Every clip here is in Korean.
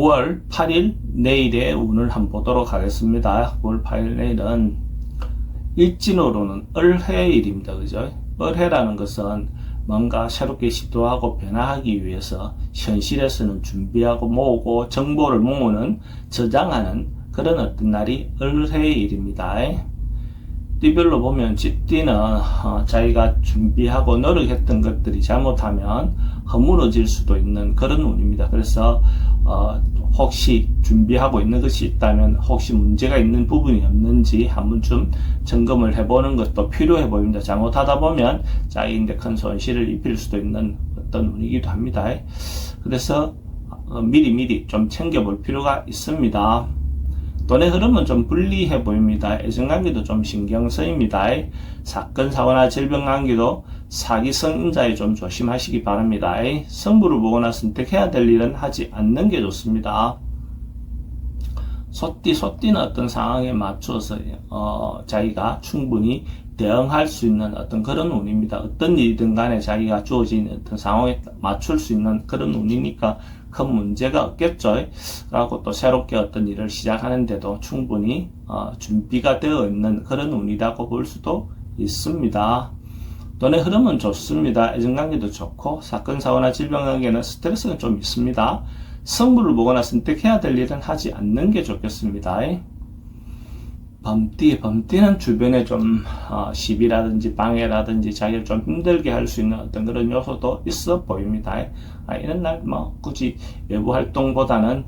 9월 8일 내일의 운을 한번 보도록 하겠습니다. 9월 8일 내일은 일진으로는 을해일입니다. 그죠? 을해라는 것은 뭔가 새롭게 시도하고 변화하기 위해서 현실에서는 준비하고 모으고 정보를 모으는 저장하는 그런 어떤 날이 을해일입니다. 띠별로 보면 쥐띠는 자기가 준비하고 노력했던 것들이 잘못하면 허물어질 수도 있는 그런 운입니다. 그래서 혹시 준비하고 있는 것이 있다면 혹시 문제가 있는 부분이 없는지 한 번쯤 점검을 해보는 것도 필요해 보입니다. 잘못하다 보면 자기인데 큰 손실을 입힐 수도 있는 어떤 운이기도 합니다. 그래서 미리미리 좀 챙겨볼 필요가 있습니다. 돈의 흐름은 좀 불리해 보입니다. 애정관계도 좀 신경 쓰입니다. 사건, 사고나 질병 관계도 사기성 인자에 좀 조심하시기 바랍니다. 승부를 보거나 선택해야 될 일은 하지 않는 게 좋습니다. 소띠는 어떤 상황에 맞춰서 자기가 충분히 대응할 수 있는 어떤 그런 운입니다. 어떤 일이든 간에 자기가 주어진 어떤 상황에 맞출 수 있는 그런 운이니까 큰 문제가 없겠죠. 라고 또 새롭게 어떤 일을 시작하는데도 충분히 준비가 되어 있는 그런 운이라고 볼 수도 있습니다. 돈의 흐름은 좋습니다. 애정관계도 좋고 사건, 사고나 질병 관계는 스트레스는 좀 있습니다. 승부를 보거나 선택해야 될 일은 하지 않는 게 좋겠습니다. 범띠는 주변에 좀 시비라든지 방해라든지 자기를 좀 힘들게 할 수 있는 어떤 그런 요소도 있어 보입니다. 이런 날 굳이 외부 활동보다는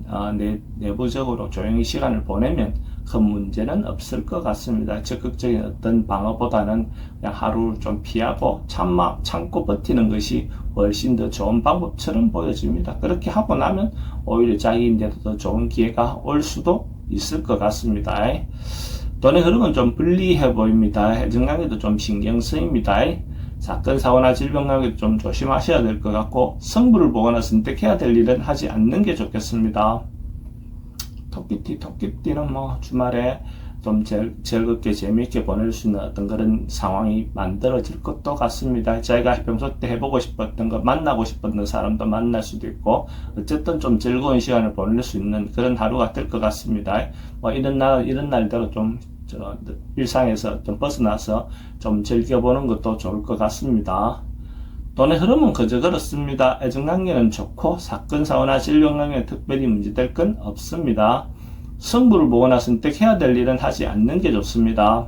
내부적으로 조용히 시간을 보내면 큰 문제는 없을 것 같습니다. 적극적인 어떤 방어보다는 그냥 하루를 좀 피하고 참고 버티는 것이 훨씬 더 좋은 방법처럼 보여집니다. 그렇게 하고 나면 오히려 자기인데도 더 좋은 기회가 올 수도 있을 것 같습니다. 돈의 흐름은 좀 불리해 보입니다. 애정관계도 좀 신경 쓰입니다. 사건, 사고나 질병 관계도 좀 조심하셔야 될 것 같고 승부를 보거나 선택해야 될 일은 하지 않는 게 좋겠습니다. 토끼띠는 주말에 좀 즐겁게 재미있게 보낼 수 있는 어떤 그런 상황이 만들어질 것도 같습니다. 자기가 평소 때 해보고 싶었던 거, 만나고 싶었던 사람도 만날 수도 있고 어쨌든 좀 즐거운 시간을 보낼 수 있는 그런 하루가 될 것 같습니다. 이런 날대로 좀 일상에서 좀 벗어나서 좀 즐겨보는 것도 좋을 것 같습니다. 돈의 흐름은 그저 그렇습니다. 애정관계는 좋고 사건, 사고나 질병 관계는 특별히 문제될 건 없습니다. 승부를 보거나 선택해야 될 일은 하지 않는 게 좋습니다.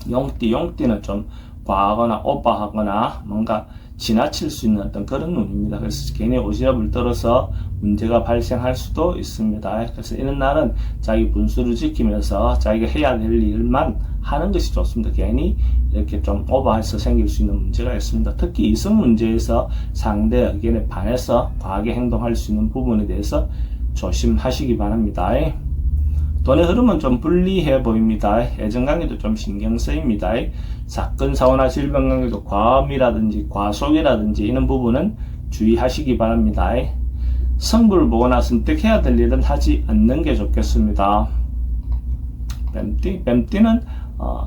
용띠는 좀 과하거나 오버하거나 뭔가 지나칠 수 있는 어떤 그런 운입니다. 그래서 괜히 오지랖을 떨어서 문제가 발생할 수도 있습니다. 그래서 이런 날은 자기 분수를 지키면서 자기가 해야 될 일만 하는 것이 좋습니다. 괜히 이렇게 좀 오버해서 생길 수 있는 문제가 있습니다. 특히 이성 문제에서 상대 의견에 반해서 과하게 행동할 수 있는 부분에 대해서 조심하시기 바랍니다. 돈의 흐름은 좀 불리해 보입니다. 애정관계도 좀 신경 쓰입니다. 사건, 사고나 질병 관계도 과음이라든지 과속이라든지 이런 부분은 주의하시기 바랍니다. 승부를 보거나 선택해야 될 일은 하지 않는 게 좋겠습니다. 뱀띠는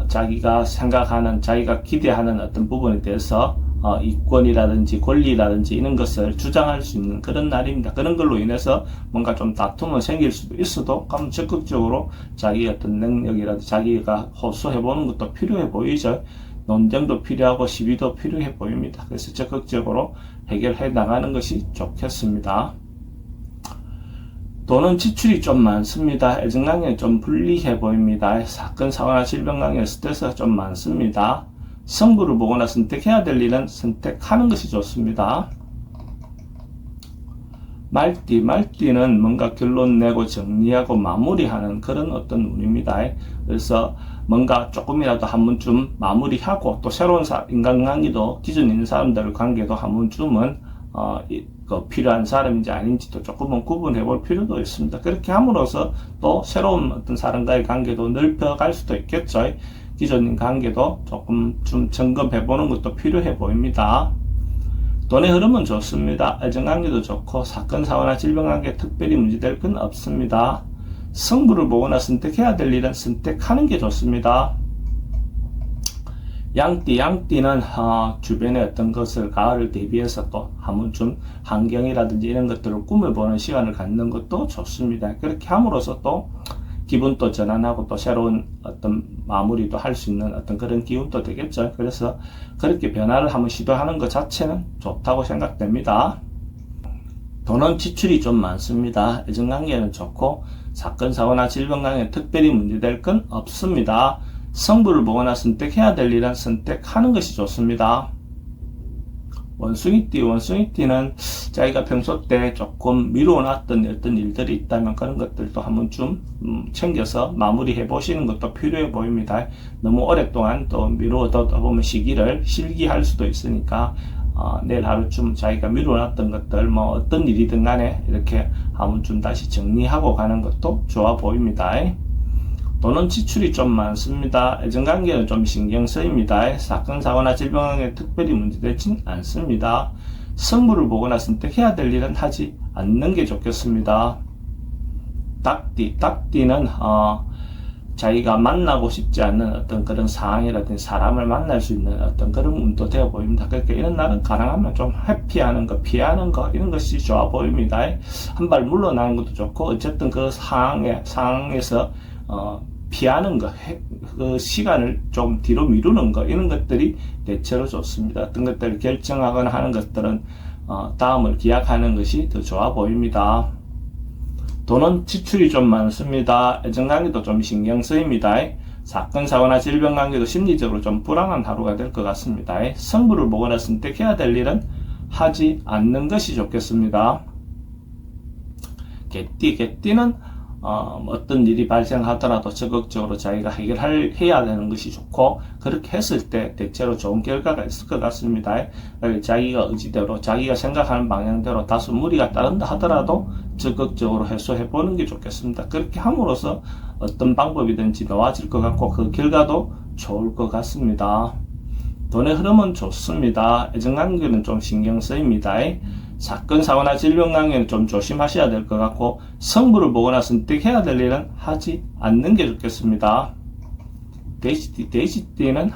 자기가 생각하는, 자기가 기대하는 어떤 부분에 대해서 이권이라든지 권리라든지 이런 것을 주장할 수 있는 그런 날입니다. 그런 걸로 인해서 뭔가 좀 다툼은 생길 수도 있어도 그럼 적극적으로 자기 어떤 능력이라든지 자기가 호소해보는 것도 필요해 보이죠. 논쟁도 필요하고 시비도 필요해 보입니다. 그래서 적극적으로 해결해 나가는 것이 좋겠습니다. 돈은 지출이 좀 많습니다. 애정관계는 좀 불리해 보입니다. 사건, 사고나 질병 관계 스트레스가 좀 많습니다. 승부를 보거나 선택해야 될 일은 선택하는 것이 좋습니다. 말띠는 뭔가 결론 내고 정리하고 마무리하는 그런 어떤 운입니다. 그래서 뭔가 조금이라도 한 번쯤 마무리하고 또 새로운 인간관계도 기존 있는 사람들 관계도 한 번쯤은 필요한 사람인지 아닌지도 조금은 구분해 볼 필요도 있습니다. 그렇게 함으로써 또 새로운 어떤 사람과의 관계도 넓혀갈 수도 있겠죠. 기존인 관계도 조금 좀 점검해 보는 것도 필요해 보입니다. 돈의 흐름은 좋습니다. 애정관계도 좋고 사건, 사고나 질병 관계 특별히 문제될 건 없습니다. 승부를 보거나 선택해야 될 일은 선택하는 게 좋습니다. 양띠는 주변의 어떤 것을 가을을 대비해서 또 한 번쯤 환경이라든지 이런 것들을 꾸며보는 시간을 갖는 것도 좋습니다. 그렇게 함으로써 또 기분도 전환하고 또 새로운 어떤 마무리도 할 수 있는 어떤 그런 기운도 되겠죠. 그래서 그렇게 변화를 한번 시도하는 것 자체는 좋다고 생각됩니다. 돈은 지출이 좀 많습니다. 애정관계는 좋고 사건, 사고나 질병 관계는 특별히 문제될 건 없습니다. 성부를 보거나 선택해야 될 일은 선택하는 것이 좋습니다. 원숭이띠는 자기가 평소 때 조금 미루어놨던 어떤 일들이 있다면 그런 것들도 한 번쯤 챙겨서 마무리해 보시는 것도 필요해 보입니다. 너무 오랫동안 또 미루어다 보면 시기를 실기할 수도 있으니까 내일 하루쯤 자기가 미루어놨던 것들 뭐 어떤 일이든 간에 이렇게 한 번쯤 다시 정리하고 가는 것도 좋아 보입니다. 돈은 지출이 좀 많습니다. 애정관계는 좀 신경 쓰입니다. 사건, 사고나 질병 관계에 특별히 문제되진 않습니다. 성부를 보거나 선택해야 될 일은 하지 않는 게 좋겠습니다. 닭띠는 자기가 만나고 싶지 않는 어떤 그런 상황이라든지 사람을 만날 수 있는 어떤 그런 운도 되어 보입니다. 그러니까 이런 날은 가능하면 좀 회피하는 거, 피하는 거 이런 것이 좋아 보입니다. 한 발 물러나는 것도 좋고 어쨌든 그 상황에서 피하는 거, 그 시간을 좀 뒤로 미루는 거, 이런 것들이 대체로 좋습니다. 어떤 것들을 결정하거나 하는 것들은, 다음을 기약하는 것이 더 좋아 보입니다. 돈은 지출이 좀 많습니다. 애정관계도 좀 신경 쓰입니다. 사건, 사고나 질병 관계도 심리적으로 좀 불안한 하루가 될 것 같습니다. 성부를 보거나 선택해야 될 일은 하지 않는 것이 좋겠습니다. 개띠는 어떤 일이 발생하더라도 적극적으로 자기가 해야 되는 것이 좋고 그렇게 했을 때 대체로 좋은 결과가 있을 것 같습니다. 자기가 의지대로 자기가 생각하는 방향대로 다소 무리가 따른다 하더라도 적극적으로 해소해 보는 게 좋겠습니다. 그렇게 함으로써 어떤 방법이든지 놓아질 것 같고 그 결과도 좋을 것 같습니다. 돈의 흐름은 좋습니다. 애정관계는 좀 신경 쓰입니다. 사건, 사고나 질병 관계는 좀 조심하셔야 될 것 같고 성부를 보거나 선택해야 될 일은 하지 않는 게 좋겠습니다. 돼지띠는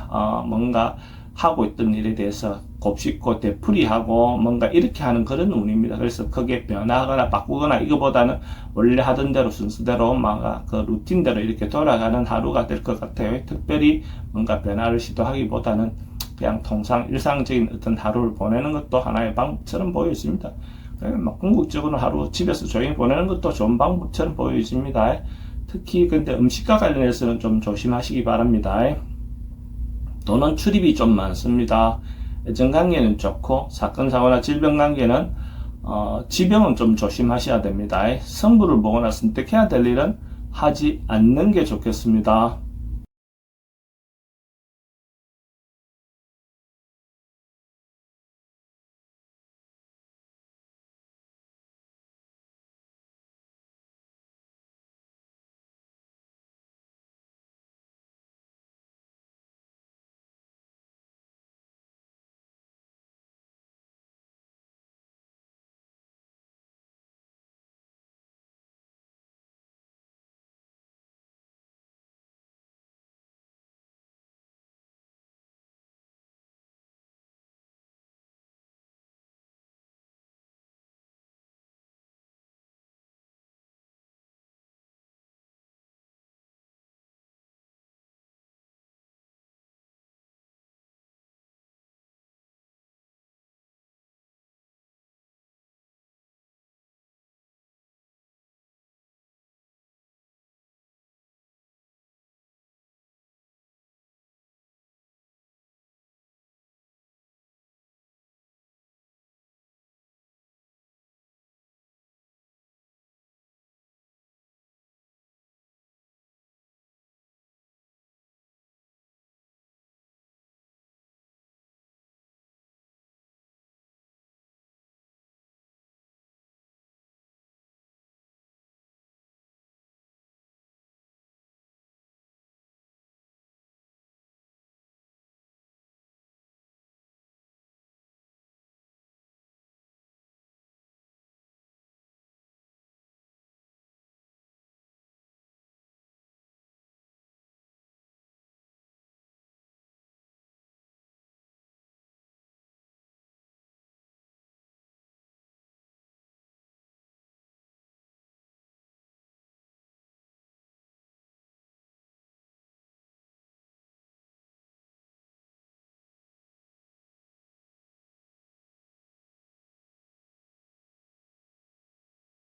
뭔가 하고 있던 일에 대해서 곱씹고 되풀이하고 뭔가 이렇게 하는 그런 운입니다. 그래서 크게 변화하거나 바꾸거나 이거보다는 원래 하던 대로 순서대로 뭔가 그 루틴대로 이렇게 돌아가는 하루가 될 것 같아요. 특별히 뭔가 변화를 시도하기보다는 그냥 통상 일상적인 어떤 하루를 보내는 것도 하나의 방법처럼 보여집니다. 막 궁극적으로 하루 집에서 조용히 보내는 것도 좋은 방법처럼 보여집니다. 특히 근데 음식과 관련해서는 좀 조심하시기 바랍니다. 돈은 출입이 좀 많습니다. 애정관계는 좋고 사건, 사고나 질병 관계는 지병은 좀 조심하셔야 됩니다. 성부를 보거나 선택해야 될 일은 하지 않는 게 좋겠습니다.